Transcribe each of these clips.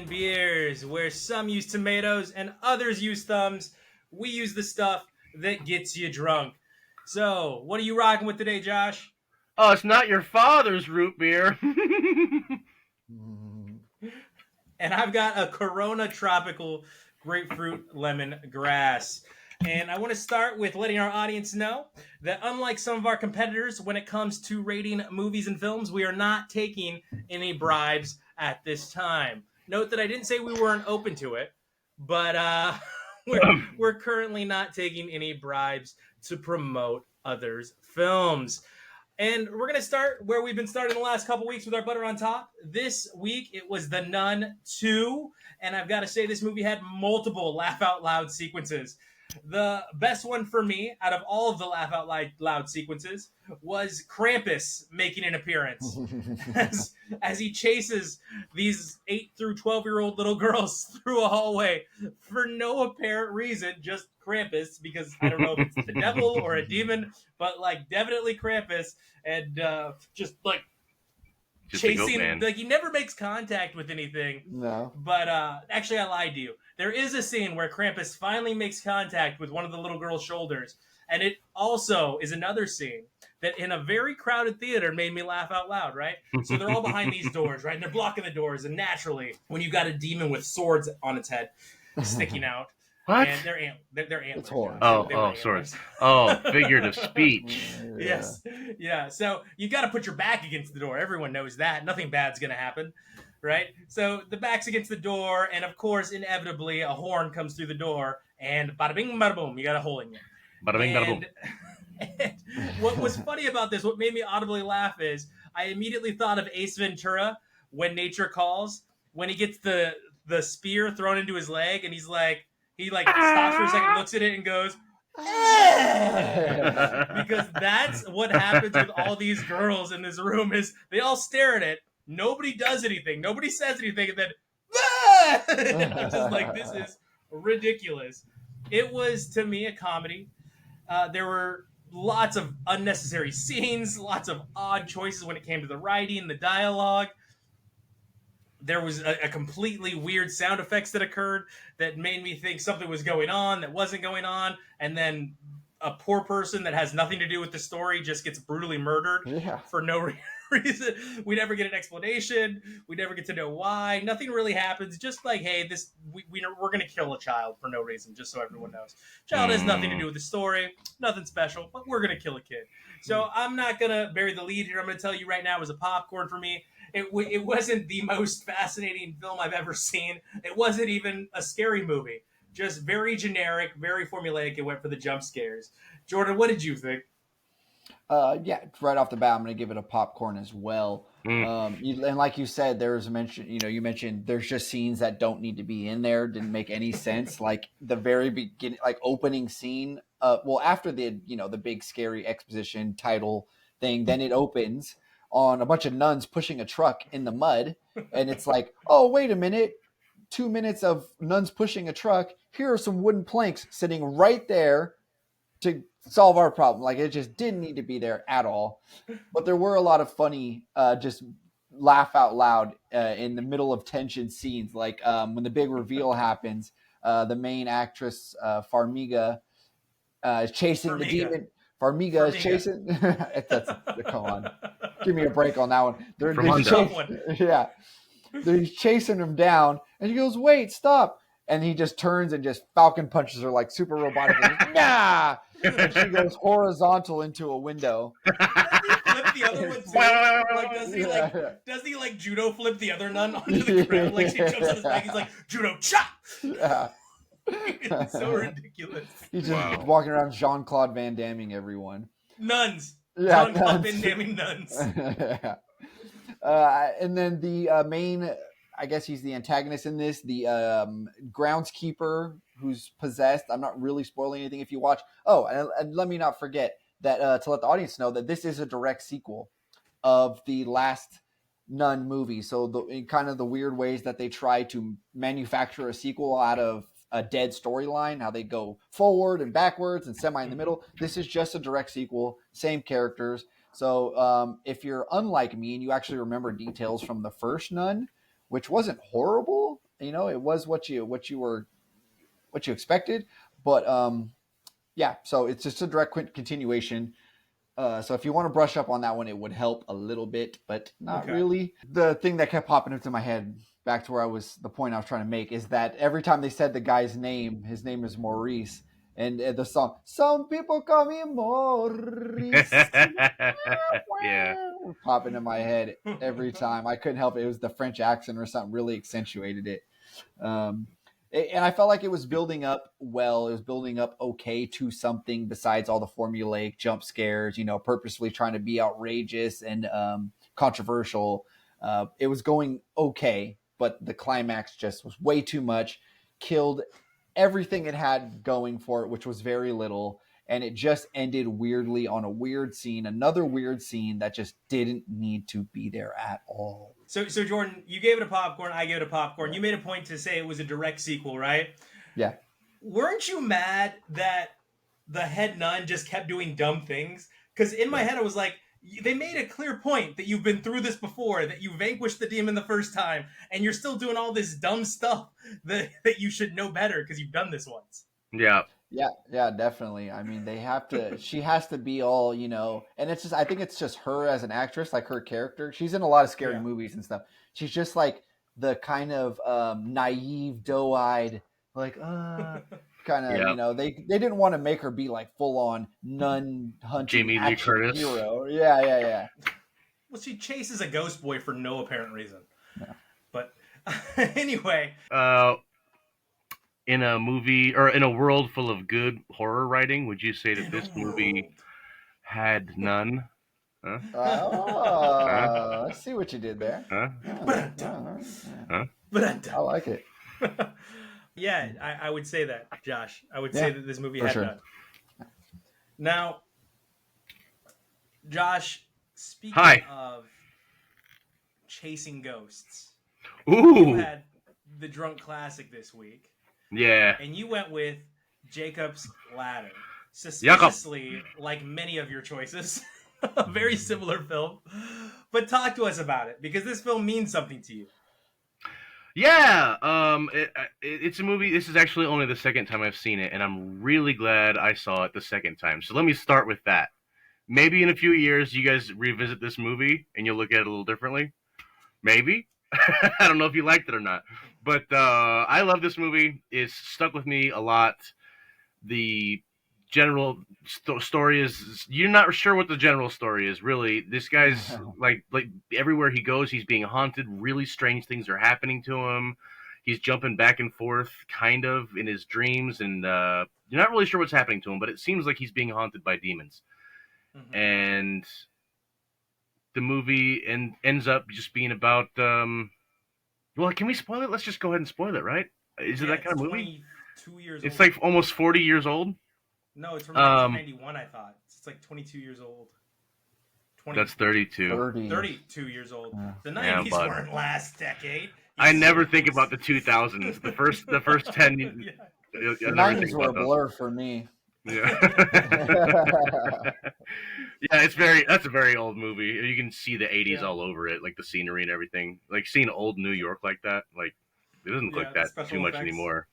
and beers, where some use tomatoes and others use thumbs. We use the stuff that gets you drunk. So, what are you rocking with today, Josh? Oh, it's not your father's root beer. And I've got a Corona Tropical Grapefruit Lemon Grass. And I want to start with letting our audience know that unlike some of our competitors, when it comes to rating movies and films, we are not taking any bribes at this time. Note that I didn't say we weren't open to it, but we're currently not taking any bribes to promote others' films. And we're going to start where we've been starting the last couple weeks with our butter on top. This week, it was The Nun 2. And I've got to say, this movie had multiple laugh out loud sequences. The best one for me, out of all of the laugh out loud sequences, was Krampus making an appearance as he chases these 8 through 12-year-old little girls through a hallway for no apparent reason, just Krampus, because I don't know if it's the devil or a demon, but like definitely Krampus, and just like Just chasing, like he never makes contact with anything. No. But actually, I lied to you. There is a scene where Krampus finally makes contact with one of the little girl's shoulders, and it also is another scene that in a very crowded theater made me laugh out loud, right? So they're all behind these doors, right? And they're blocking the doors, and naturally, when you got a demon with swords on its head sticking out, What? and they're antlers. It's horrible. Sorry. Oh, figurative speech. Yes. Yeah. So you got to put your back against the door. Everyone knows that. Nothing bad's going to happen, right? So the back's against the door, and of course, inevitably, a horn comes through the door, and bada bing, bada boom, you got a hole in you. Bada bing, bada boom. And what was funny about this, what made me audibly laugh is I immediately thought of Ace Ventura, When Nature Calls, when he gets the spear thrown into his leg, and he stops for a second, looks at it, and goes, because that's what happens with all these girls in this room is they all stare at it. Nobody does anything. Nobody says anything. And then I'm just like, this is ridiculous. It was, to me, a comedy. There were lots of unnecessary scenes, lots of odd choices when it came to the writing, the dialogue. There was a completely weird sound effects that occurred that made me think something was going on that wasn't going on. And then a poor person that has nothing to do with the story just gets brutally murdered for no reason. We never get an explanation. We never get to know why. Nothing really happens. Just like, hey, we're going to kill a child for no reason, just so everyone knows. Child has nothing to do with the story. Nothing special, but we're going to kill a kid. So I'm not going to bury the lead here. I'm going to tell you right now, it was a popcorn for me. It wasn't the most fascinating film I've ever seen. It wasn't even a scary movie. Just very generic, very formulaic. It went for the jump scares. Jordan, what did you think? Right off the bat, I'm going to give it a popcorn as well. And like you said, there was a mention, you mentioned there's just scenes that don't need to be in there. Didn't make any sense. Like the very beginning, like opening scene, after the big scary exposition title thing, then it opens on a bunch of nuns pushing a truck in the mud. And it's like, oh, wait a minute. 2 minutes of nuns pushing a truck. Here are some wooden planks sitting right there to solve our problem. Like, it just didn't need to be there at all. But there were a lot of funny, just laugh out loud in the middle of tension scenes. Like when the big reveal happens, the main actress, Farmiga, is chasing the demon. Farmiga is chasing. Come on. Give me a break on that one. He's chasing him down, and he goes, "Wait, stop!" And he just turns and just falcon punches her like super robotic. Nah! And she goes horizontal into a window. Does he flip the other one too? Like, does he like judo flip the other nun onto the ground? Like she jumps on his back, he's like judo chop. Yeah. It's so ridiculous. He's just walking around Jean-Claude Van Damming everyone. Nuns. Yeah, Jean-Claude Van Damming nuns. And then the main, I guess he's the antagonist in this, the groundskeeper who's possessed. I'm not really spoiling anything if you watch. Oh, and let me not forget that to let the audience know that this is a direct sequel of the last Nun movie. So in kind of the weird ways that they try to manufacture a sequel out of a dead storyline, how they go forward and backwards and semi in the middle. This is just a direct sequel, same characters. So if you're unlike me and you actually remember details from the first Nun, which wasn't horrible, it was what you expected, but yeah. So it's just a direct continuation. So if you want to brush up on that one, it would help a little bit, but not Okay. really. The thing that kept popping into my head, back to the point I was trying to make, is that every time they said the guy's name, his name is Maurice, and the song, "Some people call me Maurice," Yeah. would pop into my head every time. I couldn't help it. It was the French accent or something really accentuated it. Um, and I felt like it was building up well. It was building up okay to something besides all the formulaic jump scares, purposefully trying to be outrageous and controversial. It was going okay, but the climax just was way too much, killed everything it had going for it, which was very little. And it just ended weirdly on a weird scene, another weird scene that just didn't need to be there at all. So Jordan, you gave it a popcorn. I gave it a popcorn. You made a point to say it was a direct sequel, right? Yeah. Weren't you mad that the head nun just kept doing dumb things? Because in my head, I was like, they made a clear point that you've been through this before, that you vanquished the demon the first time, and you're still doing all this dumb stuff that you should know better because you've done this once. Yeah. Yeah, definitely. I mean, she has to be all, and it's just, I think it's just her as an actress, like her character. She's in a lot of scary movies and stuff. She's just like the kind of naive, doe-eyed, like, kind of, they didn't want to make her be like full on nun hunting Jamie Lee action Curtis. hero. Yeah. Well, she chases a ghost boy for no apparent reason. Yeah. But anyway. In a movie or in a world full of good horror writing, would you say that this movie had none? Huh? I see what you did there. Huh? I like it. Yeah, I would say that, Josh. I would say that this movie had none. Now, Josh, speaking of chasing ghosts, you had the drunk classic this week. Yeah. And you went with Jacob's Ladder. Suspiciously, like many of your choices. A very similar film. But talk to us about it, because this film means something to you. Yeah. It's a movie. This is actually only the second time I've seen it, and I'm really glad I saw it the second time. So let me start with that. Maybe in a few years, you guys revisit this movie, and you'll look at it a little differently. Maybe. I don't know if you liked it or not. But I love this movie. It's stuck with me a lot. The general story is, you're not sure what the general story is, really. This guy's like everywhere he goes, he's being haunted. Really strange things are happening to him. He's jumping back and forth kind of in his dreams, and you're not really sure what's happening to him, but it seems like he's being haunted by demons. Mm-hmm. And the movie ends up just being about well, can we spoil it? Let's just go ahead and spoil it, right? Is it that kind of movie? 22 years it's old. Like almost 40 years old. No, it's from 1991, I thought. It's like 22 years old. That's 32. 32 years old. The 90s weren't last decade. I never think about the 2000s. The first 10. The 90s were a blur for me. Yeah. Yeah, that's a very old movie. You can see the 80s all over it, like the scenery and everything. Like seeing old New York like that, like it doesn't look like that too much anymore.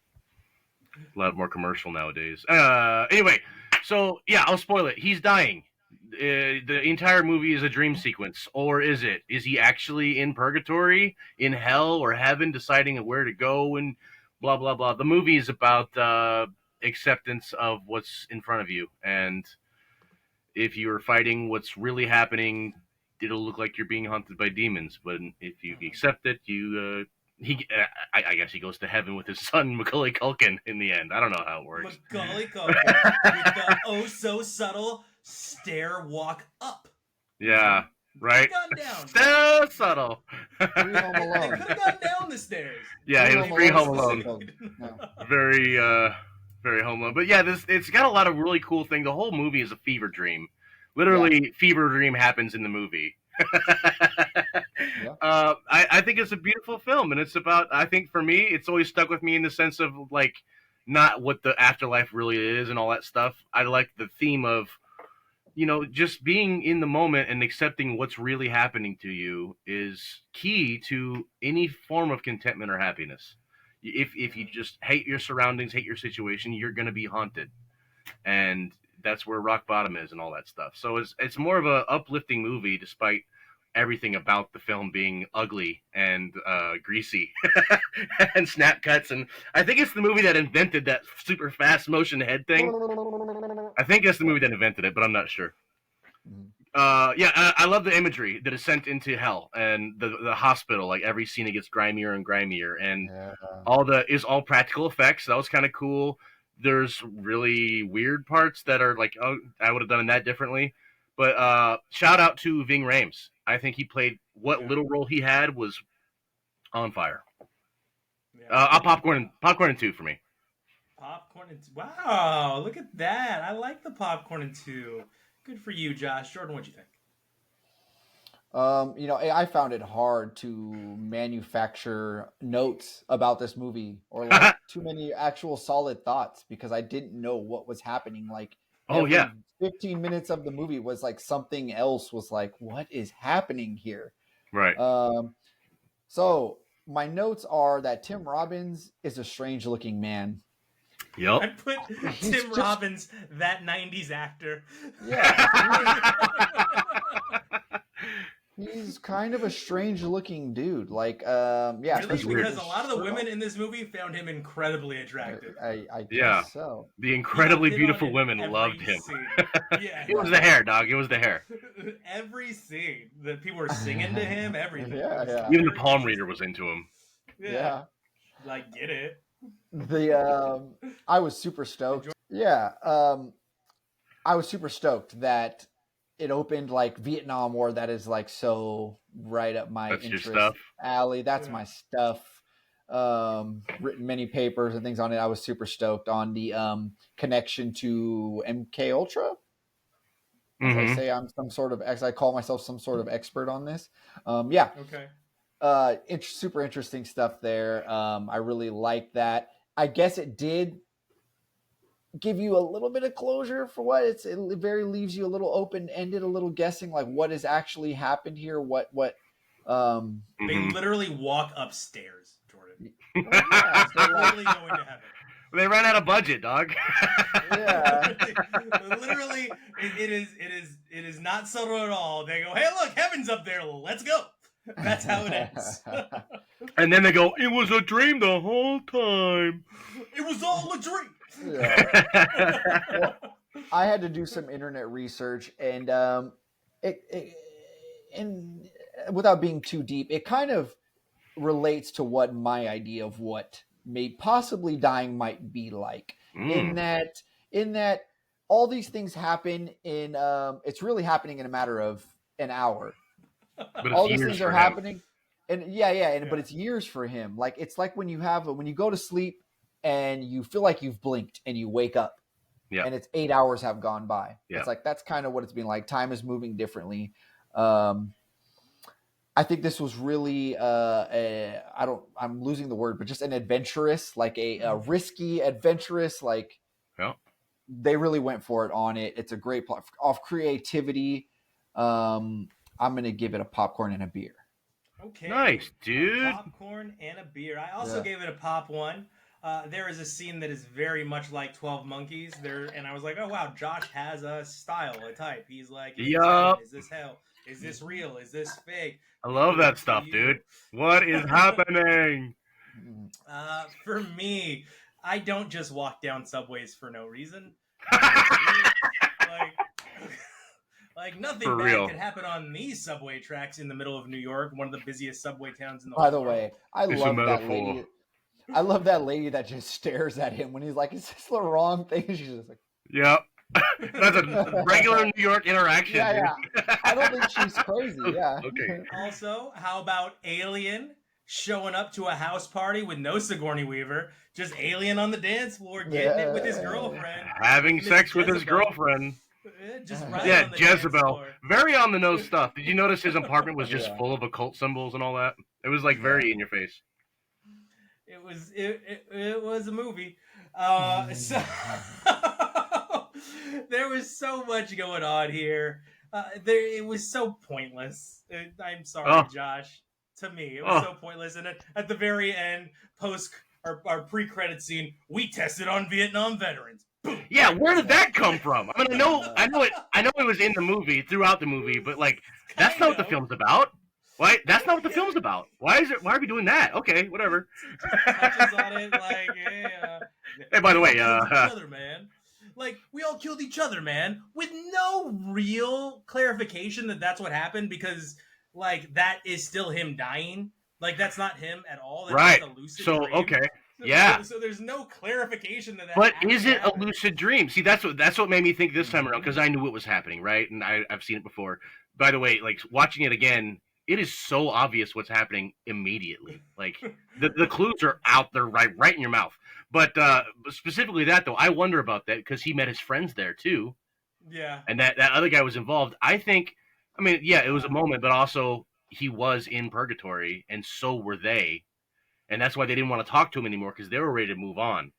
A lot more commercial nowadays. Anyway, so yeah, I'll spoil it. He's dying. The entire movie is a dream sequence, or is it? Is he actually in purgatory, in hell, or heaven, deciding where to go and blah blah blah? The movie is about acceptance of what's in front of you, and if you're fighting what's really happening, it'll look like you're being haunted by demons. But if you accept it, I guess he goes to heaven with his son Macaulay Culkin in the end. I don't know how it works. Macaulay Culkin with the oh so subtle stair walk up. Yeah, right. Down. So subtle. Free Home Alone. They could have gone down the stairs. Yeah, he was Free Home Alone. Very very Home Alone. But yeah, it's got a lot of really cool things. The whole movie is a fever dream. Literally, fever dream happens in the movie. I think it's a beautiful film, and it's about, I think for me, it's always stuck with me in the sense of like not what the afterlife really is and all that stuff. I like the theme of, just being in the moment and accepting what's really happening to you is key to any form of contentment or happiness. If you just hate your surroundings, hate your situation, you're gonna be haunted, and that's where rock bottom is and all that stuff. So it's more of a uplifting movie, despite everything about the film being ugly and greasy and snap cuts. And I think it's the movie that invented that super fast motion head thing. I think that's the movie that invented it, but I'm not sure. Yeah, I love the imagery, the descent into hell, and the hospital. Like every scene, it gets grimier and grimier, and Yeah. all practical effects. That was kind of cool. There's really weird parts that are like, oh, I would have done that differently. But shout out to Ving Rhames. I think he played what Yeah. little role he had was on fire. Yeah. Popcorn and two for me. Popcorn and wow, look at that. I like the popcorn and two. Good for you, Josh. Jordan, what'd you think? I found it hard to manufacture notes about this movie or like too many actual solid thoughts because I didn't know what was happening. Like Oh yeah, every 15 minutes of the movie was like something else was like, what is happening here? right. So my notes are that Tim Robbins is a strange looking man. Yep. I put Tim Robbins, that 90s actor. Yeah. He's kind of a strange looking dude. Like, yeah. Really? Because a lot of the women in this movie found him incredibly attractive. I Yeah. guess so. The incredibly He beautiful loved women every loved him. scene. Yeah. It was the hair, dog. It was the hair. Every scene that people were singing to him, everything. Yeah. Even the palm reader was into him. Yeah. Like, get it. I was super stoked. Yeah. I was super stoked that it opened like Vietnam War. That is like so right up my interest alley. That's my stuff. Written many papers and things on it. I was super stoked on the connection to MK Ultra. As I say, I call myself some sort of expert on this. Yeah. Okay. Super interesting stuff there. I really like that. I guess it did give you a little bit of closure for what it very leaves you a little open ended, a little guessing, like what has actually happened here. They literally walk upstairs, Jordan. They're literally going to heaven. They ran out of budget, dog. Yeah. Literally, it is not subtle at all. They go, "Hey, look, heaven's up there. Let's go." That's how it ends. And then they go, "It was a dream the whole time. It was all a dream." Yeah. Well, I had to do some internet research, and and without being too deep, it kind of relates to what my idea of what possibly dying might be like. In that all these things happen in it's really happening in a matter of an hour. But all these things are happening, and but it's years for him. Like it's like when you go to sleep and you feel like you've blinked and you wake up, and it's 8 hours have gone by. It's like that's kind of what it's been like. Time is moving differently. I think this was really I'm losing the word, but just an adventurous, like a risky, adventurous, like they really went for it on it. It's a great plot of creativity. I'm going to give it a popcorn and a beer. Okay. Nice, dude. A popcorn and a beer. I also gave it a pop one. There is a scene that is very much like 12 Monkeys there, and I was like, oh wow, Josh has a style, a type. He's like, is this hell? Is this real? Is this fake? I love that stuff, dude. What is happening? For me, I don't just walk down subways for no reason. Like nothing bad could happen on these subway tracks in the middle of New York, one of the busiest subway towns in the world. By the way, I love that lady. I love that lady that just stares at him when he's like, "Is this the wrong thing?" She's just like, "Yep." That's a regular New York interaction. Yeah. I don't think she's crazy. Yeah. Okay. Also, how about Alien showing up to a house party with no Sigourney Weaver, just Alien on the dance floor, getting it with his girlfriend, having sex with his girlfriend. Just Jezebel. Very on the nose stuff. Did you notice his apartment was just full of occult symbols and all that? It was like very in your face. It was a movie. So there was so much going on here. It was so pointless. I'm sorry, Josh. To me, it was so pointless. And at the very end, our pre-credit scene. We tested on Vietnam veterans. Boom. Yeah, where did that come from? I mean, I know it was in the movie, throughout the movie, but like, that's not what the film's about. Why? That's not what the film's about. Why are we doing that? Okay, whatever. Just touches on it, like, Hey, by the way, we all killed each other, man. Like, we all killed each other, man, with no real clarification that that's what happened, because, like, that is still him dying. Like, that's not him at all. That's right. just a lucid So, dream. okay. Yeah. So there's no clarification that. But is it a lucid dream? See, that's what made me think this time around, because I knew what was happening, right? And I've seen it before. By the way, like, watching it again, it is so obvious what's happening immediately. Like, the clues are out there, right in your mouth. But specifically that, though, I wonder about that, because he met his friends there too. Yeah. And that other guy was involved. I mean, yeah, it was a moment, but also he was in purgatory, and so were they. And that's why they didn't want to talk to him anymore, because they were ready to move on.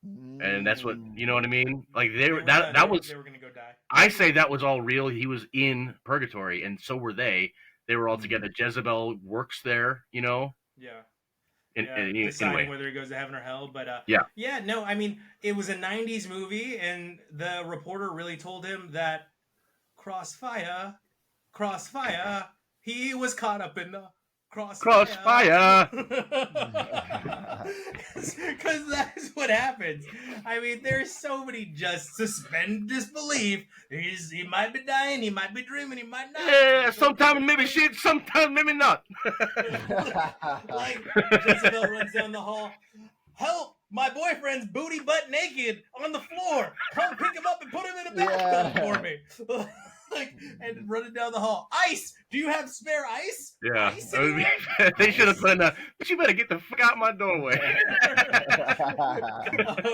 And that's what, you know what I mean? Like, they were going to go die. I say that was all real. He was in purgatory, and so were they. They were all together. Jezebel works there, you know? Yeah. Deciding anyway. Whether he goes to heaven or hell, but yeah, no, I mean, it was a 90s movie, and the reporter really told him that crossfire, he was caught up in the crossfire. Because that's what happens. I mean, there's so many just suspend disbelief. He might be dying, he might be dreaming, he might not. Yeah, sometimes maybe shit, sometimes maybe not. Like, Jezebel runs down the hall. Help! My boyfriend's booty butt naked on the floor. Come pick him up and put him in a bathtub for me. Like, and running down the hall. Ice! Do you have spare ice? Yeah. Ice they should have put in but you better get the fuck out my doorway.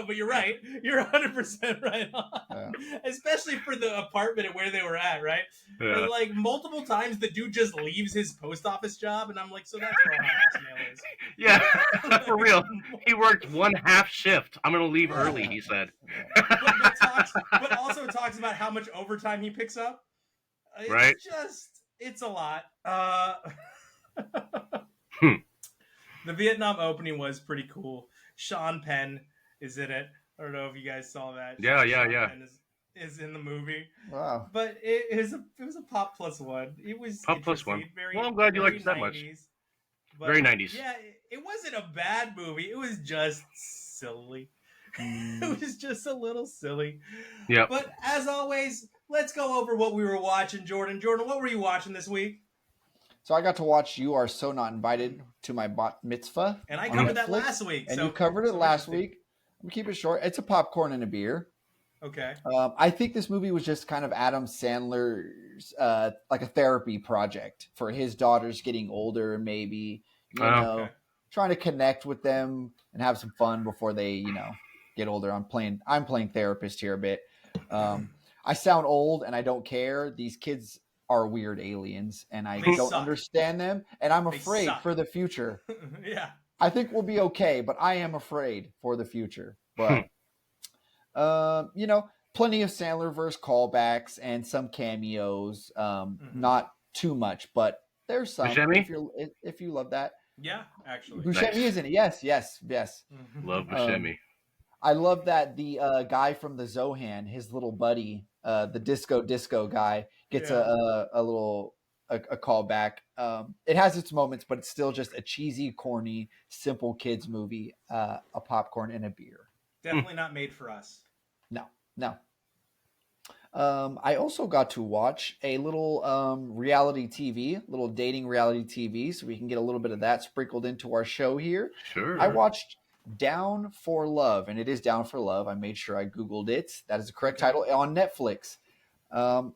But you're right. You're 100% right on. Yeah. Especially for the apartment and where they were at, right? Yeah. And like, multiple times the dude just leaves his post office job, and I'm like, so that's where all my last mail is. Yeah, for real. He worked one half shift. I'm going to leave early, he said. But also talks about how much overtime he picks up. It's right. It's a lot. The Vietnam opening was pretty cool. Sean Penn is in it. I don't know if you guys saw that. Yeah. Penn is in the movie. Wow. But it was a pop +1. It was pop +1. Very, well, I'm glad you liked it that 90s, much. But very 90s. Yeah, it wasn't a bad movie. It was just silly. It was just a little silly. Yeah. But as always, let's go over what we were watching, Jordan. Jordan, what were you watching this week? So I got to watch You Are So Not Invited to My Bat Mitzvah. And I covered that last week. And you covered it last week. I'm keep it short. It's a popcorn and a beer. Okay. I think this movie was just kind of Adam Sandler's like a therapy project for his daughters getting older, maybe, you know, trying to connect with them and have some fun before they, you know, get older. I'm playing therapist here a bit. I sound old and I don't care. These kids are weird aliens and I don't understand them, and I'm afraid for the future. Yeah. I think we'll be okay, but I am afraid for the future. But you know, plenty of Sandlerverse callbacks and some cameos. Not too much, but there's some. If you love that. Yeah, actually. Buscemi is in it. Yes. Love Buscemi. I love that the guy from the Zohan, his little buddy, the disco guy, gets a little callback. It has its moments, but it's still just a cheesy, corny, simple kids movie. A popcorn and a beer. Definitely not made for us. No. I also got to watch a little reality TV, little dating reality TV, so we can get a little bit of that sprinkled into our show here. Sure. I watched Down for Love, and it is Down for Love. I made sure I Googled it. That is the correct title on Netflix.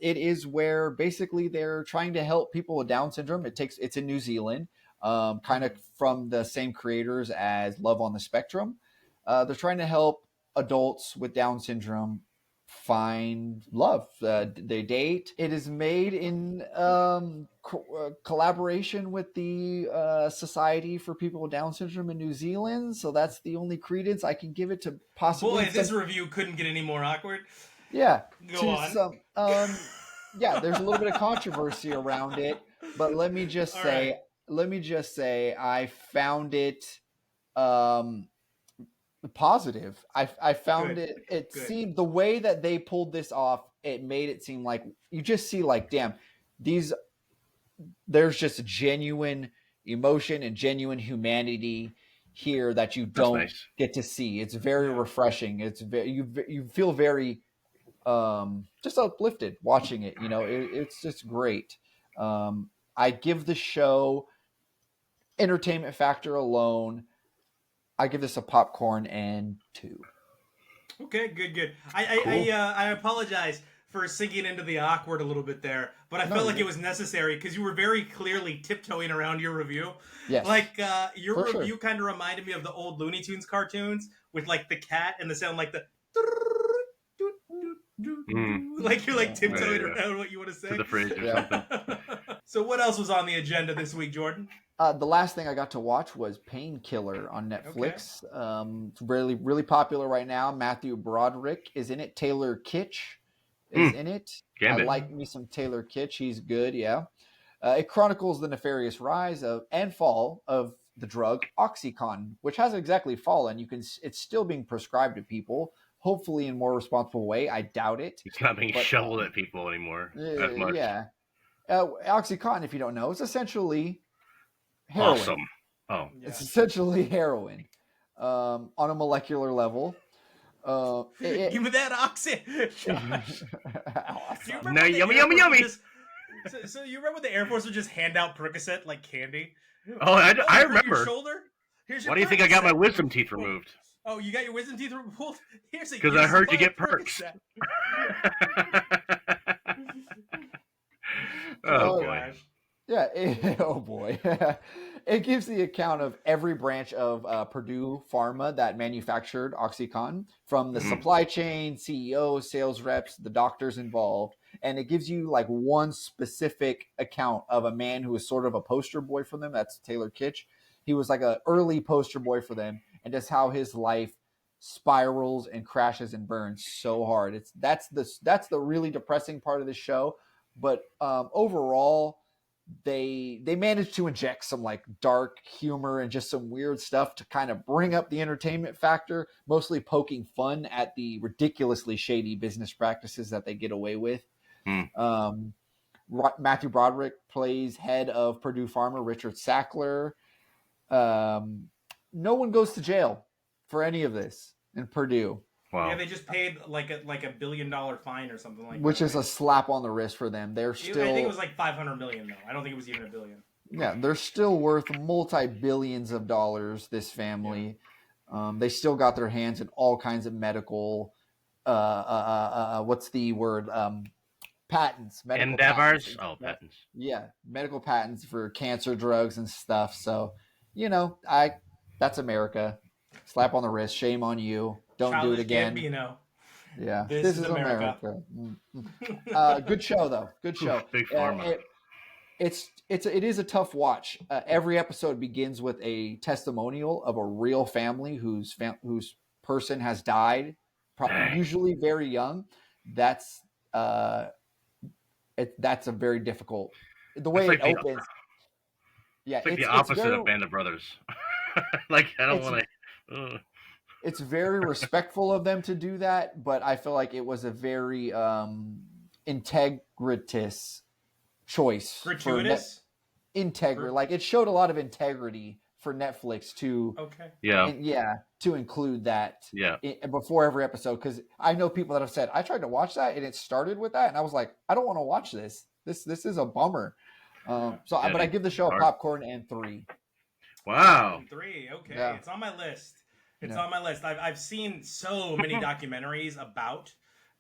It is where basically they're trying to help people with Down syndrome. It's in New Zealand, kind of from the same creators as Love on the Spectrum. They're trying to help adults with Down syndrome find love. They date. It is made in collaboration with the Society for People with Down Syndrome in New Zealand. So that's the only credence I can give it to possibly. Boy, this review couldn't get any more awkward. Yeah. Go on. Yeah, there's a little bit of controversy around it, but let me just say, I found it Positive. I found Good. it Good. seemed the way that they pulled this off, it made it seem like you just see like, damn, these there's just genuine emotion and genuine humanity here that you That's don't nice. get to see. It's very Yeah. refreshing. It's very you feel very just uplifted watching it. It's just great. I give the show entertainment factor alone. I give this a popcorn and 2. Okay, good. I Cool. I apologize for sinking into the awkward a little bit there, but I No, felt like you're- it was necessary because you were very clearly tiptoeing around your review. Yes. Like your For sure. review kind of reminded me of the old Looney Tunes cartoons with like the cat and the sound like the like you're like tiptoeing Yeah. around what you want to say. To the fridge or Yeah. something. So what else was on the agenda this week, Jordan? The last thing I got to watch was Painkiller on Netflix. It's really popular right now. Matthew Broderick is in it. Taylor Kitsch is in it. Gambit. I like me some Taylor Kitsch. He's good, yeah. It chronicles the nefarious rise and fall of the drug OxyContin, which hasn't exactly fallen. It's still being prescribed to people, hopefully in a more responsible way. I doubt it. It's not being But- shoveled at people anymore as much. Yeah. OxyContin, if you don't know, is essentially heroin. Awesome. Oh. Yeah. It's essentially heroin on a molecular level. Give me that oxy. Josh. Do you Awesome. remember Now, when the yummy, Air yummy, Force would yummy. so you remember when the Air Force would just hand out Percocet like candy? Oh, I you hurt your remember. shoulder? Here's your Why do you think I got my Percocet. wisdom teeth removed? Oh, you got your wisdom teeth removed? Here's a 'Cause year's I heard you supply get of perks. Percocet. Oh, boy. gosh. Yeah. Oh boy. It gives the account of every branch of Purdue Pharma that manufactured OxyContin, from the supply chain, CEOs, sales reps, the doctors involved. And it gives you like one specific account of a man who was sort of a poster boy for them. That's Taylor Kitsch. He was like an early poster boy for them, and just how his life spirals and crashes and burns so hard. That's the really depressing part of the show. But overall, they managed to inject some like dark humor and just some weird stuff to kind of bring up the entertainment factor, mostly poking fun at the ridiculously shady business practices that they get away with. Matthew Broderick plays head of Purdue Pharma, Richard Sackler. No one goes to jail for any of this in Purdue. Wow. Yeah, they just paid like a $1 billion fine or something like Which that. is a slap on the wrist for them. They're still. I think it was like 500 million though. I don't think it was even $1 billion. Yeah, they're still worth multi-billions of dollars. This family, they still got their hands in all kinds of medical. What's the word? Patents. Medical Endeavors. patents. Oh, patents. Yeah, medical patents for cancer drugs and stuff. So, that's America. Slap on the wrist. Shame on you. Don't do Childish it again. Gambino. Yeah, This is America. Good show though. Good show. Big pharma. It is a tough watch. Every episode begins with a testimonial of a real family whose person has died, usually very young. That's a very difficult. The way It's it like opens. Yeah, It's like the opposite of Band of Brothers. Like, I don't want to. It's very respectful of them to do that, but I feel like it was a very integritous choice. Gratuitous? Like it showed a lot of integrity for Netflix to Yeah. to include that Yeah. before every episode, because I know people that have said I tried to watch that and it started with that and I was like, I don't want to watch this. This is a bummer. But I give the show a popcorn and 3. Wow. 3, okay. Yeah. It's on my list. On my list. I've seen so many documentaries about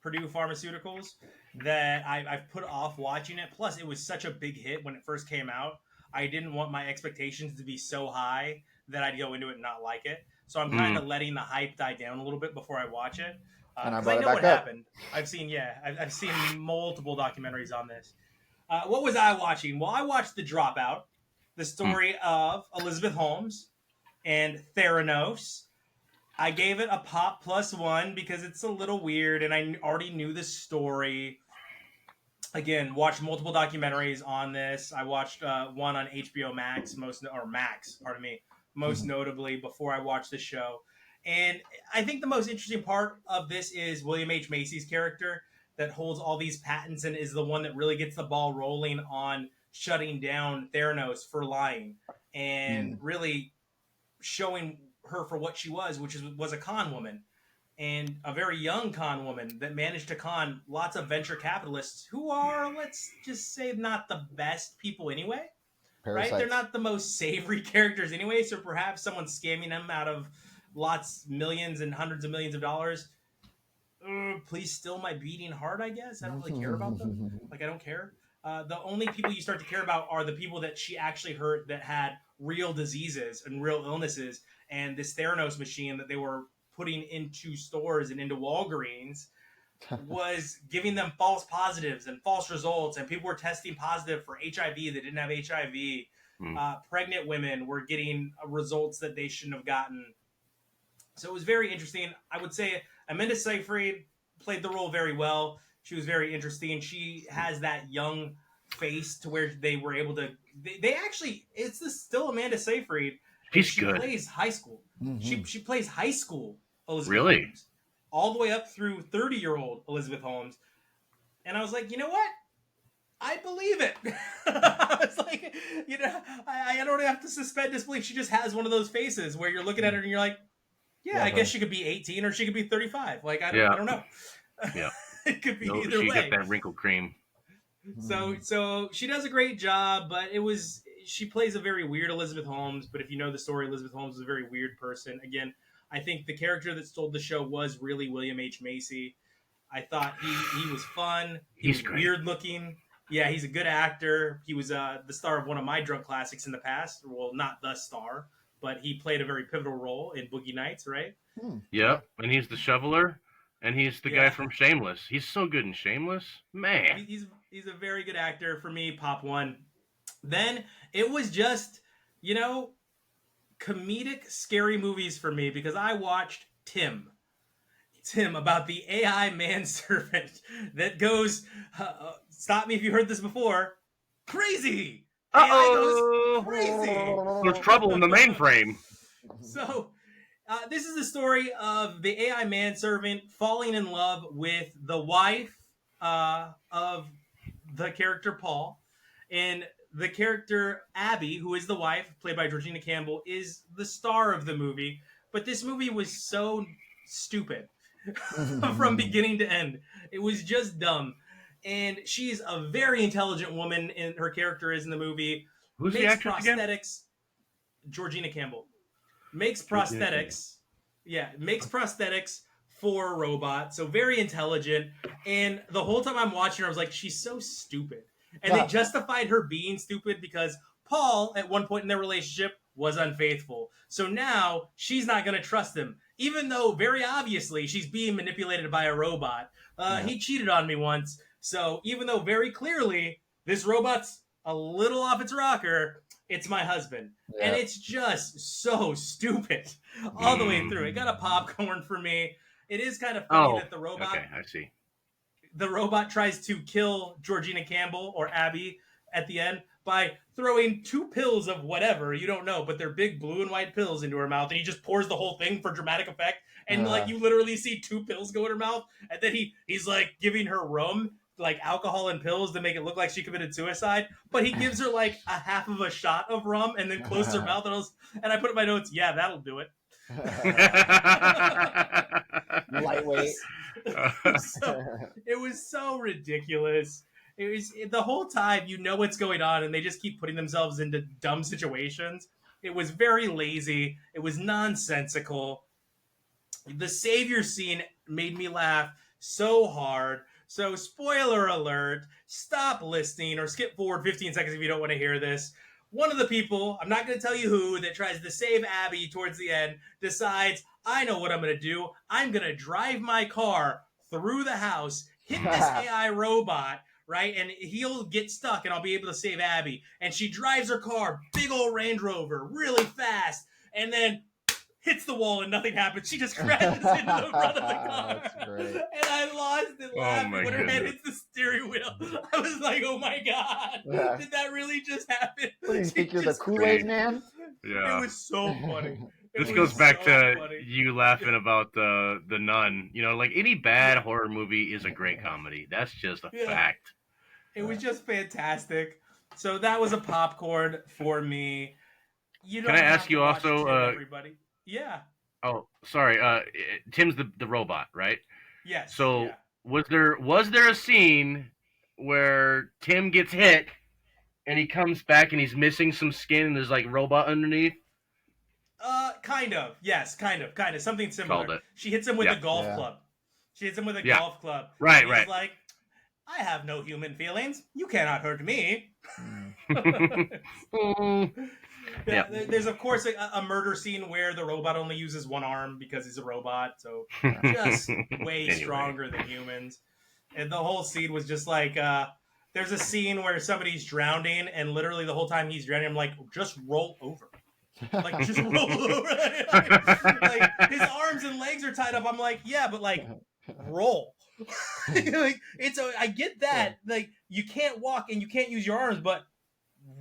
Purdue Pharmaceuticals that I've put off watching it. Plus, it was such a big hit when it first came out. I didn't want my expectations to be so high that I'd go into it and not like it. So I'm kind of letting the hype die down a little bit before I watch it. Because I know what happened. I've seen multiple documentaries on this. What was I watching? Well, I watched The Dropout, the story of Elizabeth Holmes and Theranos. I gave it a pop +1 because it's a little weird and I already knew the story. Again, watched multiple documentaries on this. I watched one on HBO Max, most notably before I watched the show. And I think the most interesting part of this is William H. Macy's character that holds all these patents and is the one that really gets the ball rolling on shutting down Theranos for lying and Mm. really showing her for what she was, was a con woman and a very young con woman that managed to con lots of venture capitalists who are, let's just say, not the best people anyway, right? They're Parasites. not the most savory characters anyway, so perhaps someone scamming them out of lots, millions, and hundreds of millions of dollars. Please still my beating heart, I guess. I don't really care about them. Like, I don't care. The only people you start to care about are the people that she actually hurt that had real diseases and real illnesses. And this Theranos machine that they were putting into stores and into Walgreens was giving them false positives and false results. And people were testing positive for HIV that didn't have HIV. Pregnant women were getting results that they shouldn't have gotten. So it was very interesting. I would say Amanda Seyfried played the role very well. She was very interesting. She has that young face to where they were able to. They actually, it's still Amanda Seyfried. She's good. She plays high school. Mm-hmm. She plays high school Elizabeth Really? Holmes, all the way up through 30-year-old Elizabeth Holmes. And I was like, you know what? I believe it. I was like, you know, I don't have to suspend disbelief. She just has one of those faces where you're looking at her and you're like, yeah, I guess she could be 18 or she could be 35. Like, I don't know. Yeah. It could be No, either she way. got that wrinkle cream. So she does a great job, but she plays a very weird Elizabeth Holmes. But if you know the story, Elizabeth Holmes is a very weird person. Again, I think the character that stole the show was really William H. Macy. I thought he was fun. He's great. Weird looking. Yeah, he's a good actor. He was the star of one of my drunk classics in the past. Well, not the star, but he played a very pivotal role in Boogie Nights, right? Yep, and he's the shoveler, and he's the guy from Shameless. He's so good in Shameless. Man. He's a very good actor. For me, Pop 1. Then it was just, you know, comedic, scary movies for me because I watched Tim, about the AI manservant that goes, stop me if you heard this before, crazy. AI goes crazy. There's trouble in the mainframe. So, this is the story of the AI manservant falling in love with the wife of the character Paul. And the character Abby, who is the wife, played by Georgina Campbell, is the star of the movie. But this movie was so stupid from beginning to end. It was just dumb. And she's a very intelligent woman, and her character is in the movie. Who's makes the actress prosthetics. Again? Georgina Campbell. Makes prosthetics. Yeah, makes prosthetics for a robot. So very intelligent. And the whole time I'm watching her, I was like, she's so stupid. And they justified her being stupid because Paul, at one point in their relationship, was unfaithful. So now she's not going to trust him. Even though very obviously she's being manipulated by a robot. He cheated on me once. So even though very clearly this robot's a little off its rocker, it's my husband. And it's just so stupid all the way through. It got a popcorn for me. It is kind of funny that the robot... Okay, I see. The robot tries to kill Georgina Campbell, or Abby, at the end by throwing 2 pills of whatever, you don't know, but they're big blue and white pills into her mouth, and he just pours the whole thing for dramatic effect. And like you literally see 2 pills go in her mouth, and then he's like giving her rum, like alcohol and pills to make it look like she committed suicide, but he gives her like a half of a shot of rum and then closes her mouth, and I put in my notes, yeah, that'll do it. Lightweight. It was so ridiculous. It was the whole time you know what's going on, and they just keep putting themselves into dumb situations. It was very lazy. It was nonsensical. The savior scene made me laugh so hard. So, spoiler alert, stop listening or skip forward 15 seconds if you don't want to hear this. One of the people, I'm not going to tell you who, that tries to save Abby towards the end, decides, I know what I'm going to do. I'm going to drive my car through the house, hit this AI robot, right? And he'll get stuck and I'll be able to save Abby. And she drives her car, big old Range Rover, really fast, and then hits the wall and nothing happens. She just crashes into the front of the car. That's great. And I lost it laughing when her head hits the steering wheel. I was like, oh my God. Yeah. Did that really just happen? What do you think, She you're the just Kool-Aid man? Yeah. It was so funny. This was goes back so to funny. you laughing about the Nun. You know, like any bad horror movie is a great comedy. That's just a Yeah. fact. It was just fantastic. So that was a popcorn for me. You Can don't I have ask to you watch also? Tim, everybody. Yeah. Oh, sorry. Tim's the robot, right? Yes. So Yeah. was there a scene where Tim gets hit and he comes back and he's missing some skin and there's like robot underneath? Kind of. Yes, kind of. Something Called similar. it. She hits him with Yeah. a golf Yeah. club. She hits him with a Yeah. golf club. Right, And he's right. like, I have no human feelings. You cannot hurt me. Mm. Yeah, Yeah. there's of course a murder scene where the robot only uses one arm because he's a robot, so just way Anyway. stronger than humans. And the whole scene was just like, there's a scene where somebody's drowning, and literally the whole time he's drowning, I'm like, just roll over. Like, just roll over. Like, his arms and legs are tied up. I'm like, yeah, but like, roll. Like, I get that. Like, you can't walk and you can't use your arms, but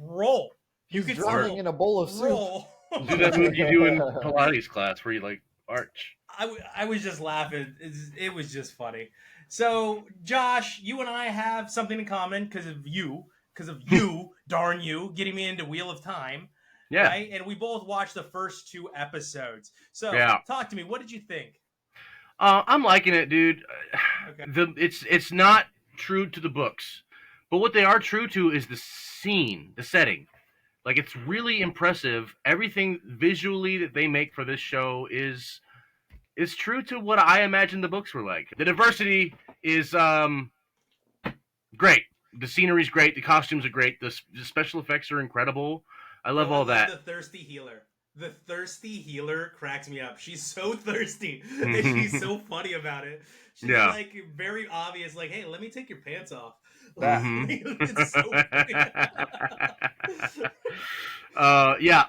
roll. You He's can drowning still in a bowl of soup. roll. Do that move you do in Pilates class where you like arch. I was just laughing. It was just funny. So, Josh, you and I have something in common because of you, darn you, getting me into Wheel of Time. Yeah. Right? And we both watched the first 2 episodes. So, Yeah. talk to me. What did you think? I'm liking it, dude. Okay. It's not true to the books, but what they are true to is the scene, the setting. Like, it's really impressive. Everything visually that they make for this show is true to what I imagine the books were like. The diversity is great. The scenery's great. The costumes are great. The special effects are incredible. I love all that. The thirsty healer. The thirsty healer cracks me up. She's so thirsty, and she's so funny about it. She's like very obvious, like, "Hey, let me take your pants off." It's so funny. Yeah.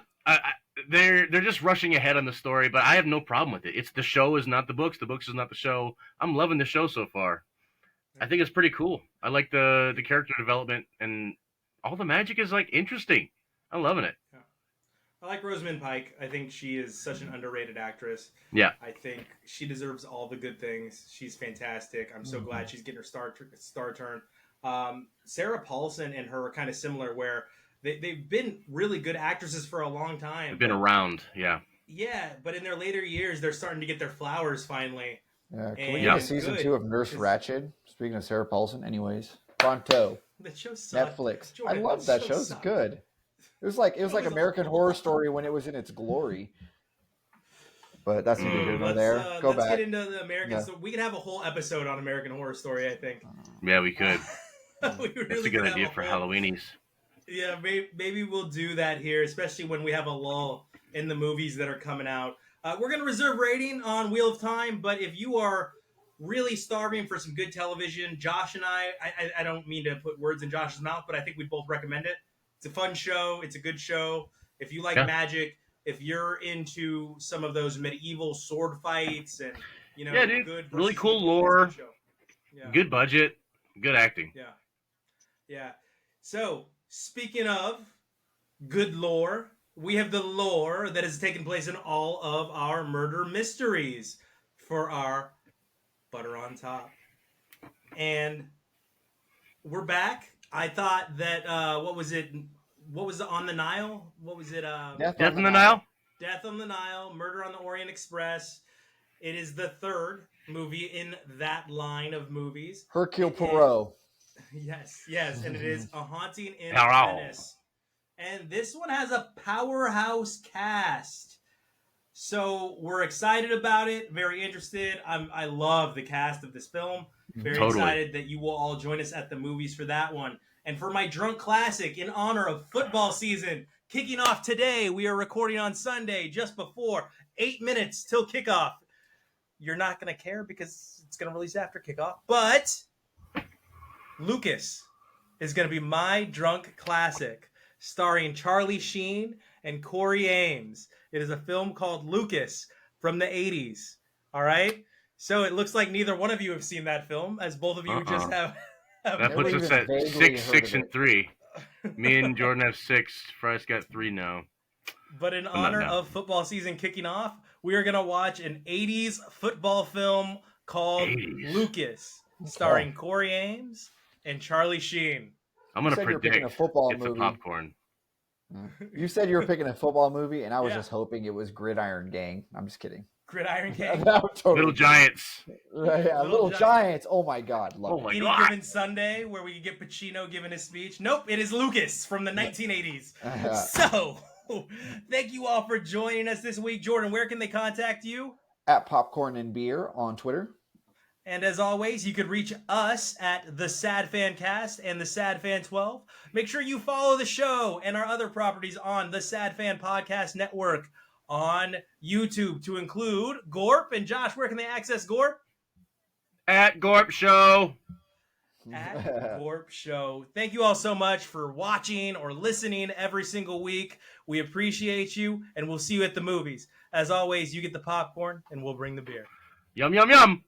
They're just rushing ahead on the story, but I have no problem with it. It's the show is not the books. The books is not the show. I'm loving the show so far. I think it's pretty cool. I like the character development, and all the magic is like interesting. I'm loving it. Yeah. I like Rosamund Pike. I think she is such an underrated actress. Yeah. I think she deserves all the good things. She's fantastic. I'm so glad she's getting her star turn. Sarah Paulson and her are kind of similar, where they've been really good actresses for a long time. They've been around, yeah. Yeah, but in their later years, they're starting to get their flowers finally. Yeah, can And we get a it's season good, 2 of Nurse 'cause Ratched? Speaking of Sarah Paulson, anyways. Pronto. That show sucked. Netflix. Jordan, I love that show. It's sucked. good. It was like was American awful. Horror Story when it was in its glory. But that's neither here nor Let's, there. Go let's back. get into the American. Yeah. So we could have a whole episode on American Horror Story. I think. Yeah, we could. We really That's a could good have idea for whole- Halloweenies. Yeah, maybe we'll do that here, especially when we have a lull in the movies that are coming out. We're going to reserve rating on Wheel of Time, but if you are really starving for some good television, Josh and I don't mean to put words in Josh's mouth, but I think we both recommend it. It's a fun show. It's a good show. If you like magic, if you're into some of those medieval sword fights and, Yeah, dude. good Really versus cool evil, lore. it's a good show. Yeah. Good budget. Good acting. Yeah. So, speaking of good lore, we have the lore that has taken place in all of our murder mysteries for our Butter on Top. And we're back. I thought that, what was it on the Nile? What was it? Death in the Nile? Death on the Nile, Murder on the Orient Express. It is the 3rd movie in that line of movies. Hercule Poirot. Yes, and it is A Haunting in Poirot. Venice. And this one has a powerhouse cast. So we're excited about it, very interested. I love the cast of this film. Very excited that you will all join us at the movies for that one. And for my drunk classic, in honor of football season, kicking off today, we are recording on Sunday, just before 8 minutes till kickoff. You're not going to care because it's going to release after kickoff. But Lucas is going to be my drunk classic, starring Charlie Sheen and Corey Ames. It is a film called Lucas from the 80s. All right? So it looks like neither one of you have seen that film, as both of you just have. That puts us at 6, 6, and 3. Me and Jordan have 6. Fry's got 3 now. But in not honor now. of football season kicking off, we are going to watch an 80s football film called 80s. Lucas, starring Corey Ames and Charlie Sheen. I'm You gonna said you were picking a predict football it's movie. a popcorn. You said you were picking a football movie, and I was Yeah. just hoping it was Gridiron Gang. I'm just kidding. Gridiron Gang. Totally Little Giants. Yeah, Little Giants. Oh my God, love Oh it. my Any god. Given Sunday, where we get Pacino giving his speech. Nope, it is Lucas from the 1980s. So, thank you all for joining us this week. Jordan, where can they contact you? At Popcorn and Beer on Twitter. And as always, you could reach us at the Sad Fan Cast and the Sad Fan 12. Make sure you follow the show and our other properties on the Sad Fan Podcast Network on YouTube, to include Gorp. And Josh, where can they access Gorp? At Gorp Show. At Gorp Show. Thank you all so much for watching or listening every single week. We appreciate you, and we'll see you at the movies. As always, you get the popcorn, and we'll bring the beer. Yum, yum, yum.